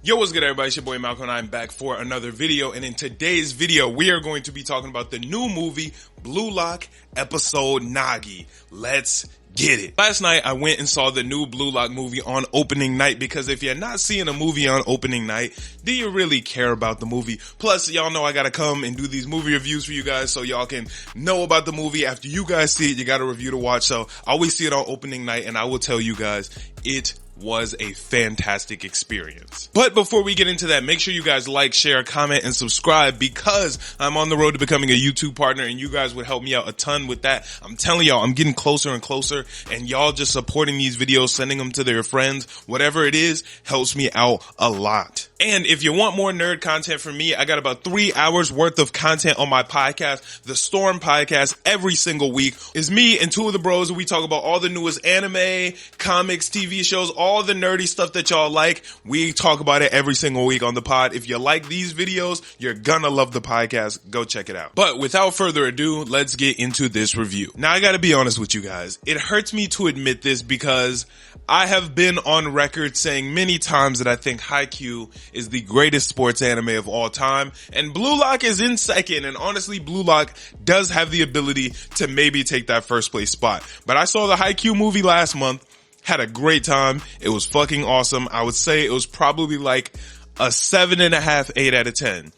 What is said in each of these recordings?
Yo, what's good everybody? It's your boy Malcolm and I'm back for another video, and in today's video we are going to be talking about the new movie Blue Lock episode Nagi. Let's get it. Last night I went and saw the new Blue Lock movie on opening night, because if you're not seeing a movie on opening night, do you really care about the movie? Plus, y'all know I gotta come and do these movie reviews for you guys so y'all can know about the movie. After you guys see it, you got a review to watch. So I always see it on opening night, and I will tell you guys, it was a fantastic experience. But before we get into that, make sure you guys like, share, comment, and subscribe, because I'm on the road to becoming a YouTube partner and you guys would help me out a ton with that. I'm telling y'all, I'm getting closer and closer, and y'all just supporting these videos, sending them to their friends, whatever it is, helps me out a lot. And if you want more nerd content from me, I got about 3 hours worth of content on my podcast, The Storm Podcast. Every single week is me and two of the bros, and we talk about all the newest anime, comics, TV shows, all the nerdy stuff that y'all like. We talk about it every single week on the pod. If you like these videos, you're gonna love the podcast. Go check it out. But without further ado, let's get into this review. Now, I gotta be honest with you guys. It hurts me to admit this, because I have been on record saying many times that I think Haikyuu is the greatest sports anime of all time, and Blue Lock is in second, and honestly, Blue Lock does have the ability to maybe take that first place spot. But I saw the Haikyuu movie last month, had a great time. It was fucking awesome. I would say it was probably like a 7.5, 8 out of 10.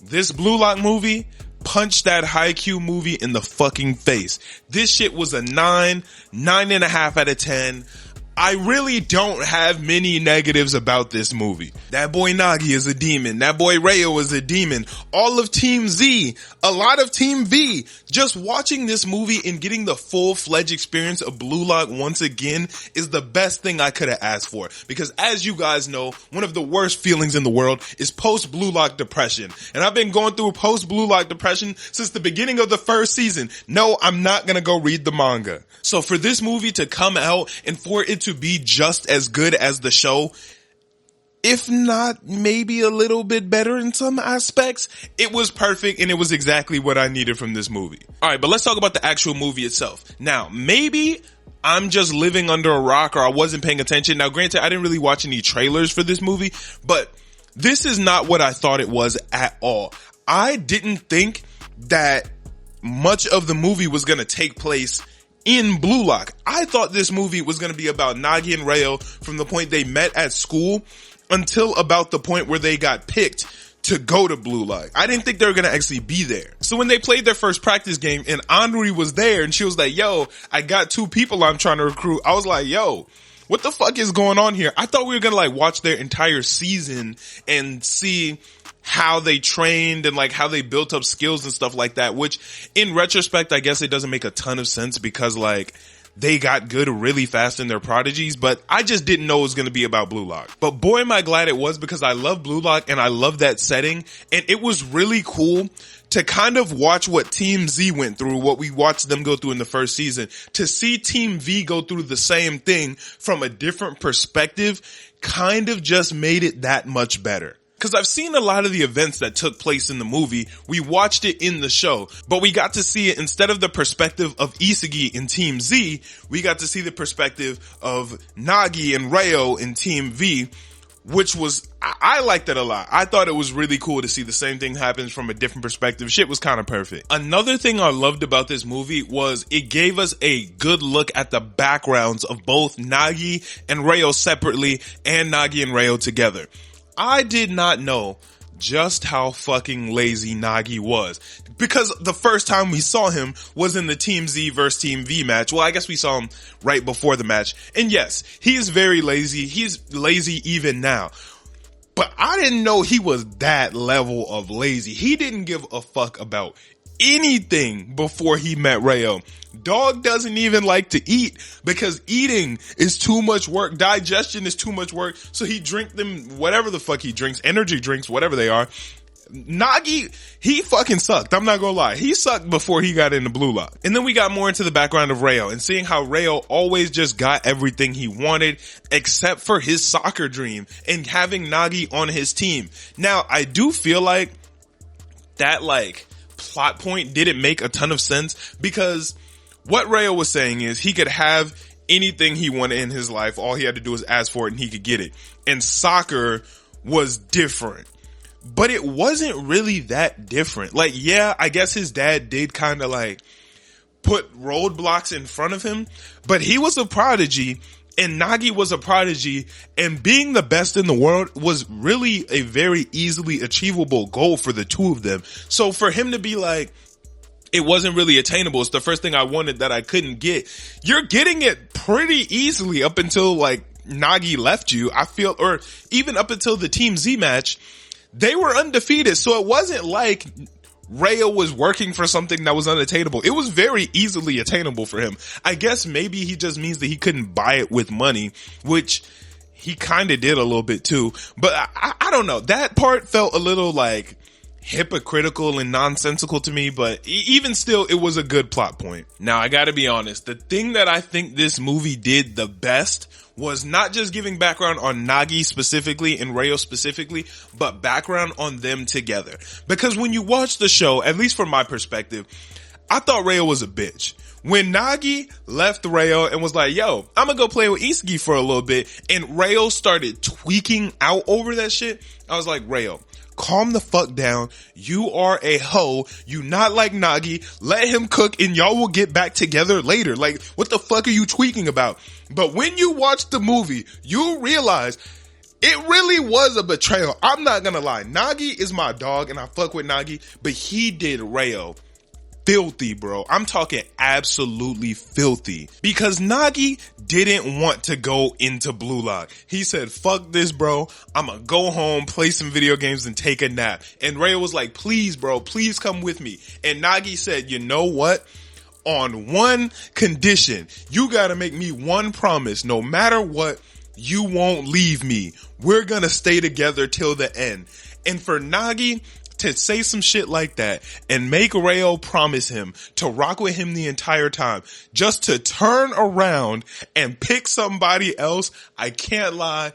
This Blue Lock movie punched that Haikyuu movie in the fucking face. This shit was a 9, 9.5 out of 10. I really don't have many negatives about this movie. That boy Nagi is a demon. That boy Rayo is a demon. All of Team Z, a lot of Team V. Just watching this movie and getting the full-fledged experience of Blue Lock once again is the best thing I could have asked for. Because as you guys know, one of the worst feelings in the world is post-Blue Lock depression. And I've been going through post-Blue Lock depression since the beginning of the first season. No, I'm not gonna go read the manga. So for this movie to come out and for it to be just as good as the show, if not maybe a little bit better in some aspects, it was perfect, and it was exactly what I needed from this movie. Alright, but let's talk about the actual movie itself. Now, maybe I'm just living under a rock, or I wasn't paying attention. Now, granted, I didn't really watch any trailers for this movie, but this is not what I thought it was at all. I didn't think that much of the movie was going to take place in Blue Lock. I thought this movie was going to be about Nagi and Rayo from the point they met at school until about the point where they got picked to go to Blue Lock. I didn't think they were going to actually be there. So when they played their first practice game and Henri was there and she was like, yo, I got 2 people I'm trying to recruit, I was like, yo, what the fuck is going on here? I thought we were going to like watch their entire season and see how they trained and like how they built up skills and stuff like that, which in retrospect, I guess it doesn't make a ton of sense, because like they got good really fast in their prodigies, but I just didn't know it was going to be about Blue Lock. But boy, am I glad it was, because I love Blue Lock and I love that setting. And it was really cool to kind of watch what Team Z went through, what we watched them go through in the first season. To see Team V go through the same thing from a different perspective kind of just made it that much better. Because I've seen a lot of the events that took place in the movie. We watched it in the show, but we got to see it instead of the perspective of Isugi in Team Z, we got to see the perspective of Nagi and Rayo in Team V, which was, I liked it a lot. I thought it was really cool to see the same thing happens from a different perspective. Shit was kind of perfect. Another thing I loved about this movie was it gave us a good look at the backgrounds of both Nagi and Rayo separately and Nagi and Rayo together. I did not know just how fucking lazy Nagi was, because the first time we saw him was in the Team Z versus Team V match. Well, I guess we saw him right before the match. And yes, he is very lazy. He's lazy even now. But I didn't know he was that level of lazy. He didn't give a fuck about anything before he met Rayo. Dog doesn't even like to eat, because eating is too much work. Digestion is too much work. So he drink them, whatever the fuck he drinks, energy drinks, whatever they are. Nagi, he fucking sucked. I'm not gonna lie. He sucked before he got into Blue Lock. And then we got more into the background of Rayo and seeing how Rayo always just got everything he wanted except for his soccer dream and having Nagi on his team. Now, I do feel like that like plot point didn't make a ton of sense, because what Rayo was saying is he could have anything he wanted in his life. All he had to do was ask for it and he could get it. And soccer was different. But it wasn't really that different. Like, yeah, I guess his dad did kind of like put roadblocks in front of him, but he was a prodigy and Nagi was a prodigy, and being the best in the world was really a very easily achievable goal for the two of them. So for him to be like, it wasn't really attainable, it's the first thing I wanted that I couldn't get. You're getting it pretty easily up until like Nagi left you, I feel, or even up until the Team Z match, they were undefeated. So it wasn't like Rayo was working for something that was unattainable. It was very easily attainable for him. I guess maybe he just means that he couldn't buy it with money, which he kind of did a little bit too. But I don't know. That part felt a little like hypocritical and nonsensical to me, but even still, it was a good plot point. Now, I gotta be honest. The thing that I think this movie did the best was not just giving background on Nagi specifically and Rayo specifically, but background on them together. Because when you watch the show, at least from my perspective, I thought Rayo was a bitch. When Nagi left Rayo and was like, yo, I'm gonna go play with Isugi for a little bit, and Rayo started tweaking out over that shit, I was like, Rayo, calm the fuck down. You are a hoe. You not like Nagi. Let him cook and y'all will get back together later. Like, what the fuck are you tweaking about? But when you watch the movie, you realize it really was a betrayal. I'm not gonna lie. Nagi is my dog and I fuck with Nagi, but he did Rayo filthy, bro. I'm talking absolutely filthy, because Nagi didn't want to go into Blue Lock. He said, fuck this, bro. I'm gonna go home, play some video games and take a nap. And Rayo was like, please, bro, please come with me. And Nagi said, you know what? On one condition, you gotta make me one promise. No matter what, you won't leave me. We're gonna stay together till the end. And for Nagi to say some shit like that and make Rayo promise him to rock with him the entire time, just to turn around and pick somebody else, I can't lie,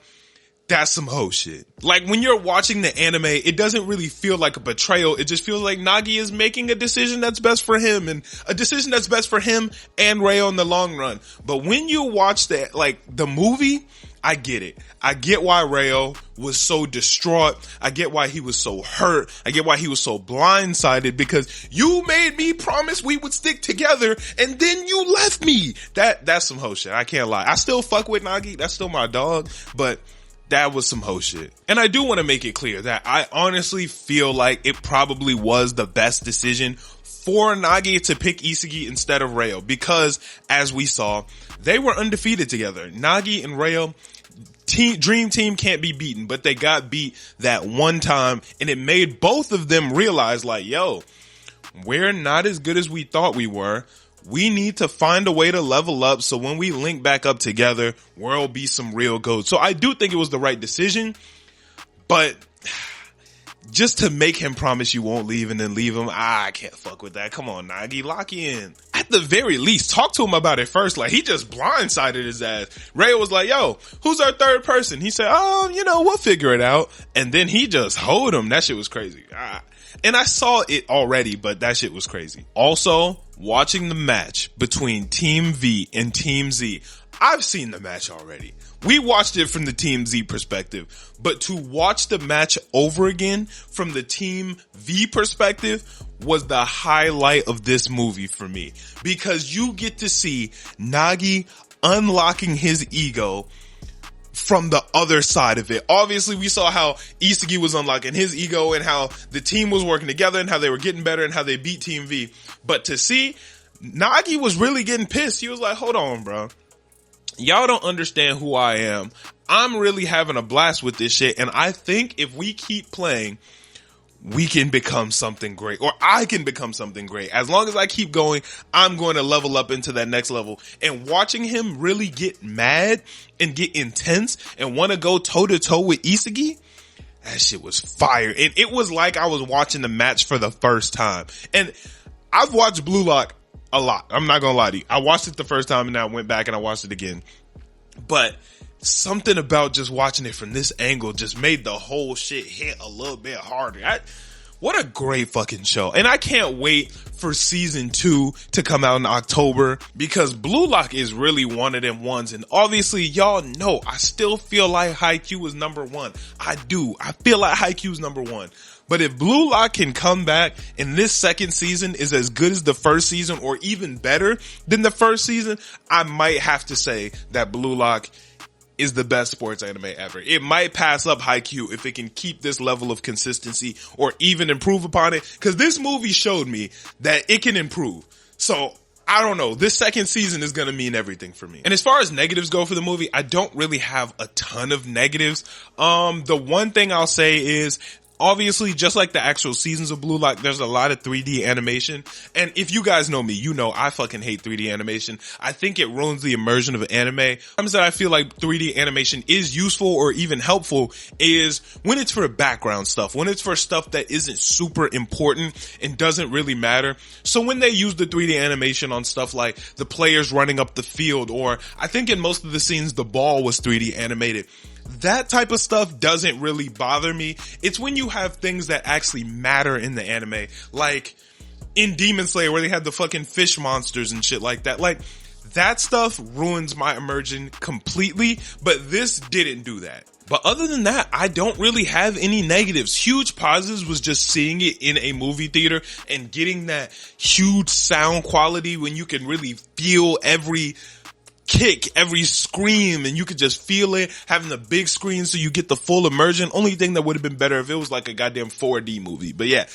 that's some hoe shit. Like, when you're watching the anime, it doesn't really feel like a betrayal. It just feels like Nagi is making a decision that's best for him, and a decision that's best for him and Rayo in the long run. But when you watch the movie, I get it. I get why Rayo was so distraught. I get why he was so hurt. I get why he was so blindsided, because you made me promise we would stick together and then you left me. That's some hoe shit. I can't lie. I still fuck with Nagi. That's still my dog, but that was some hoe shit. And I do want to make it clear that I honestly feel like it probably was the best decision for Nagi to pick Isugi instead of Rayo, because as we saw, they were undefeated together. Nagi and Rayo, dream team can't be beaten, but they got beat that one time, and it made both of them realize, like, yo, we're not as good as we thought we were. We need to find a way to level up, so when we link back up together, we'll be some real goats. So I do think it was the right decision, but just to make him promise you won't leave and then leave him, I can't fuck with that. Come on, Nagi, lock in. At the very least, talk to him about it first. Like, he just blindsided his ass. Rayo was like, yo, who's our third person? He said, oh, we'll figure it out. And then he just hoed him. That shit was crazy. And I saw it already, but that shit was crazy. Also, watching the match between Team V and Team Z, I've seen the match already. We watched it from the Team Z perspective, but to watch the match over again from the Team V perspective was the highlight of this movie for me, because you get to see Nagi unlocking his ego from the other side of it. Obviously, we saw how Isugi was unlocking his ego and how the team was working together and how they were getting better and how they beat Team V. But to see Nagi was really getting pissed. He was like, hold on, bro. Y'all don't understand who I am. I'm really having a blast with this shit. And I think if we keep playing, we can become something great, or I can become something great. As long as I keep going, I'm going to level up into that next level. And watching him really get mad and get intense and want to go toe to toe with Isugi, that shit was fire. And it was like I was watching the match for the first time. And I've watched Blue Lock a lot. I'm not going to lie to you. I watched it the first time and then I went back and I watched it again. But something about just watching it from this angle just made the whole shit hit a little bit harder. What a great fucking show. And I can't wait for season 2 to come out in October, because Blue Lock is really one of them ones. And obviously y'all know I still feel like Haikyuu is number 1. I do. I feel like Haikyuu is number 1. But if Blue Lock can come back and this second season is as good as the first season or even better than the first season, I might have to say that Blue Lock is the best sports anime ever. It might pass up Haikyuu if it can keep this level of consistency or even improve upon it, because this movie showed me that it can improve. So I don't know. This second season is going to mean everything for me. And as far as negatives go for the movie, I don't really have a ton of negatives. The one thing I'll say is, obviously, just like the actual seasons of Blue Lock, there's a lot of 3D animation. And if you guys know me, you know I fucking hate 3D animation. I think it ruins the immersion of anime. Sometimes that I feel like 3D animation is useful or even helpful is when it's for background stuff, when it's for stuff that isn't super important and doesn't really matter. So when they use the 3D animation on stuff like the players running up the field, or I think in most of the scenes the ball was 3D animated, that type of stuff doesn't really bother me. It's when you have things that actually matter in the anime, like in Demon Slayer where they had the fucking fish monsters and shit like that. Like, that stuff ruins my immersion completely, but this didn't do that. But other than that, I don't really have any negatives. Huge positives was just seeing it in a movie theater and getting that huge sound quality when you can really feel every kick, every scream, and you could just feel it, having the big screen so you get the full immersion. Only thing that would have been better if it was like a goddamn 4D movie. But yeah,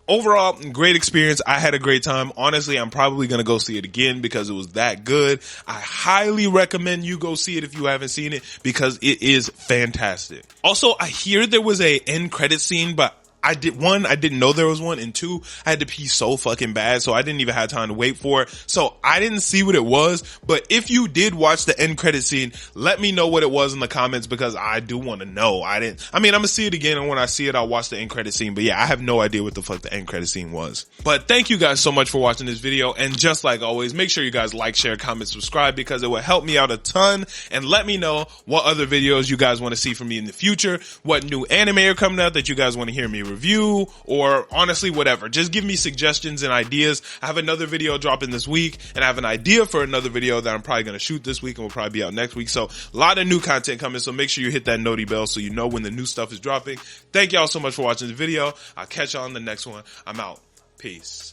overall, great experience. I had a great time. Honestly, I'm probably going to go see it again because it was that good. I highly recommend you go see it if you haven't seen it, because it is fantastic. Also, I hear there was a end credit scene, but I didn't know there was one, and 2, I had to pee so fucking bad, so I didn't even have time to wait for it. So I didn't see what it was, but if you did watch the end credit scene, let me know what it was in the comments, because I do want to know. I'm gonna see it again, and when I see it, I'll watch the end credit scene. But yeah, I have no idea what the fuck the end credit scene was. But thank you guys so much for watching this video, and just like always, make sure you guys like, share, comment, subscribe, because it will help me out a ton, and let me know what other videos you guys want to see from me in the future, what new anime are coming out that you guys want to hear me review, or honestly whatever. Just give me suggestions and ideas. I have another video dropping this week, and I have an idea for another video that I'm probably going to shoot this week and will probably be out next week. So a lot of new content coming, so make sure you hit that noti bell so you know when the new stuff is dropping. Thank y'all so much for watching the video. I'll catch y'all on the next one. I'm out. Peace.